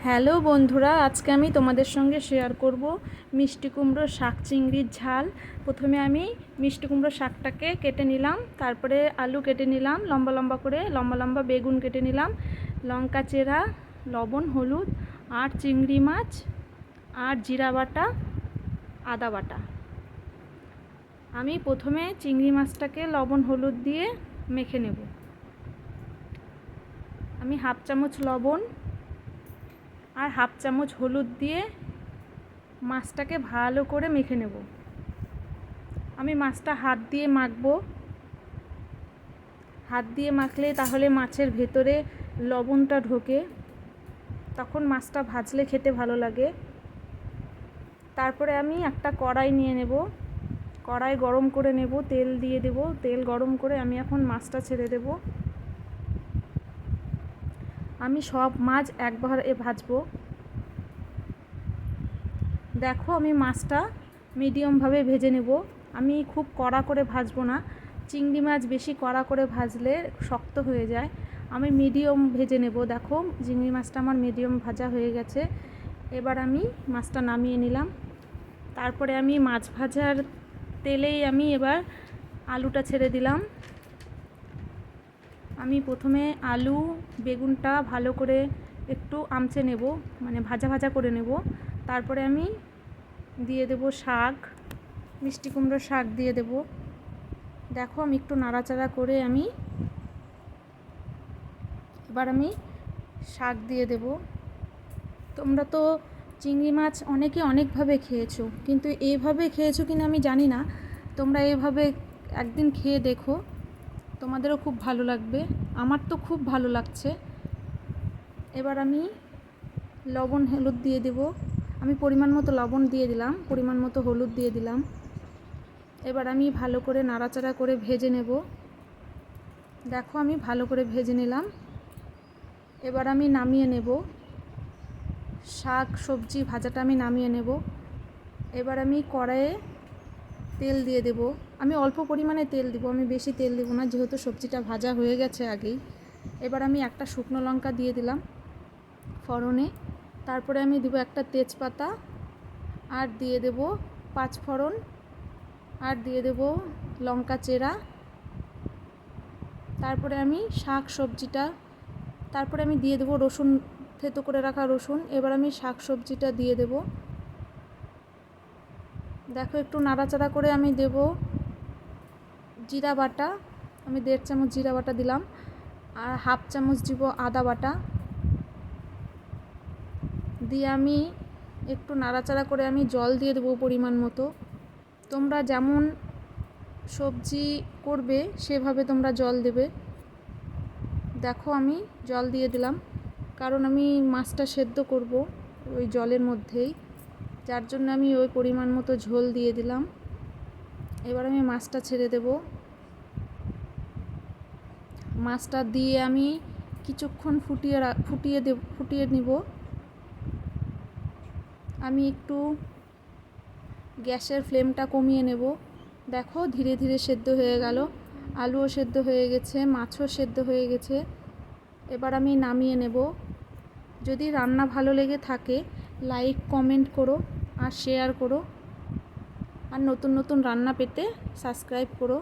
Hello বন্ধুরা, আজকে আমি তোমাদের সঙ্গে শেয়ার করব মিষ্টি কুমড়ো শাক চিংড়ির ঝাল। প্রথমে আমি মিষ্টি কুমড়ো শাকটাকে কেটে নিলাম, তারপরে আলু কেটে নিলাম লম্বা লম্বা করে, লম্বা লম্বা বেগুন কেটে নিলাম, লঙ্কা চেরা, লবণ, হলুদ আর চিংড়ি মাছ আর জিরা বাটা, আদা বাটা। আমি প্রথমে চিংড়ি মাছটাকে লবণ হলুদ দিয়ে মেখে নেব। আমি হাফ চামচ লবণ আর হাফ চামচ হলুদ দিয়ে মাছটাকে ভালো করে মেখে নেব। আমি মাছটা হাত দিয়ে মাখবো। হাত দিয়ে মাখলে তাহলে মাছের ভেতরে লবণটা ঢোকে, তখন মাছটা ভাজলে খেতে ভালো লাগে। তারপরে আমি একটা কড়াই নিয়ে নেব, কড়াই গরম করে নেব, তেল দিয়ে দেব। তেল গরম করে আমি এখন মাছটা ছেড়ে দেব। আমি সব মাছ একবারে ভাজবো। দেখো, আমি মাছটা মিডিয়ামভাবে ভেজে নেব। আমি খুব কড়া করে ভাজবো না, চিংড়ি মাছ বেশি কড়া করে ভাজলে শক্ত হয়ে যায়। আমি মিডিয়াম ভেজে নেব। দেখো, চিংড়ি মাছটা আমার মিডিয়াম ভাজা হয়ে গেছে। এবার আমি মাছটা নামিয়ে নিলাম। তারপরে আমি মাছ ভাজার তেলেই আমি এবার আলুটা ছেড়ে দিলাম। আমি প্রথমে আলু বেগুনটা ভালো করে একটু আমচে নেব, মানে ভাজা ভাজা করে নেব। তারপরে আমি দিয়ে দেব শাক, মিষ্টি কুমড়োর শাক দিয়ে দেব। দেখো, আমি একটু নাড়াচাড়া করে এবার আমি শাক দিয়ে দেব। তোমরা তো চিংড়ি মাছ অনেকে অনেকভাবে খেয়েছো, কিন্তু এইভাবে খেয়েছো কিনা আমি জানি না। তোমরা এইভাবে একদিন খেয়ে দেখো, তোমাদেরও খুব ভালো লাগবে। আমার তো খুব ভালো লাগছে। এবার আমি লবণ হলুদ দিয়ে দেব। আমি পরিমাণ মতো লবণ দিয়ে দিলাম, পরিমাণ মতো হলুদ দিয়ে দিলাম। এবার আমি ভালো করে নাড়াচাড়া করে ভেজে নেব। দেখো, আমি ভালো করে ভেজে নিলাম। এবার আমি নামিয়ে নেব। শাক সবজি ভাজাটা আমি নামিয়ে নেব। এবার আমি কড়াইয়ে তেল দিয়ে দেব। আমি অল্প পরিমাণে তেল দেব, আমি বেশি তেল দেব না, যেহেতু সবজিটা ভাজা হয়ে গেছে আগেই। এবার আমি একটা শুকনো লঙ্কা দিয়ে দিলাম ফোড়নে। তারপরে আমি দেব একটা তেজপাতা, আর দিয়ে দেব 5 ফোড়ন, আর দিয়ে দেব লঙ্কা চেরা। তারপরে আমি শাক সবজিটা, তারপরে আমি দিয়ে দেব রসুন, থেতো করে রাখা রসুন। এবার আমি শাক সবজিটা দিয়ে দেব। দেখো, একটু নাড়াচাড়া করে আমি দেব জিরা বাটা। আমি 1.5 চামচ জিরা বাটা দিলাম, আর হাফ চামচ দিব আদা বাটা দিয়ে আমি একটু নাড়াচাড়া করে আমি জল দিয়ে দেবো পরিমাণ মতো। তোমরা যেমন সবজি করবে সেভাবে তোমরা জল দেবে। দেখো, আমি জল দিয়ে দিলাম, কারণ আমি মাছটা সেদ্ধ করব ওই জলের মধ্যেই, যার জন্য আমি ওই পরিমাণ মতো ঝোল দিয়ে দিলাম। এবার আমি মাছটা ছেড়ে দেব। মাছটা দিয়ে আমি কিছুক্ষণ ফুটিয়ে নিব। আমি একটু গ্যাসের ফ্লেমটা কমিয়ে নেব। দেখো, ধীরে ধীরে সেদ্ধ হয়ে গেল, আলুও সেদ্ধ হয়ে গেছে, মাছও সেদ্ধ হয়ে গেছে। এবার আমি নামিয়ে নেব। যদি রান্না ভালো লেগে থাকে, লাইক কমেন্ট করো আর শেয়ার করো, আর নতুন নতুন রান্না পেতে সাবস্ক্রাইব করো।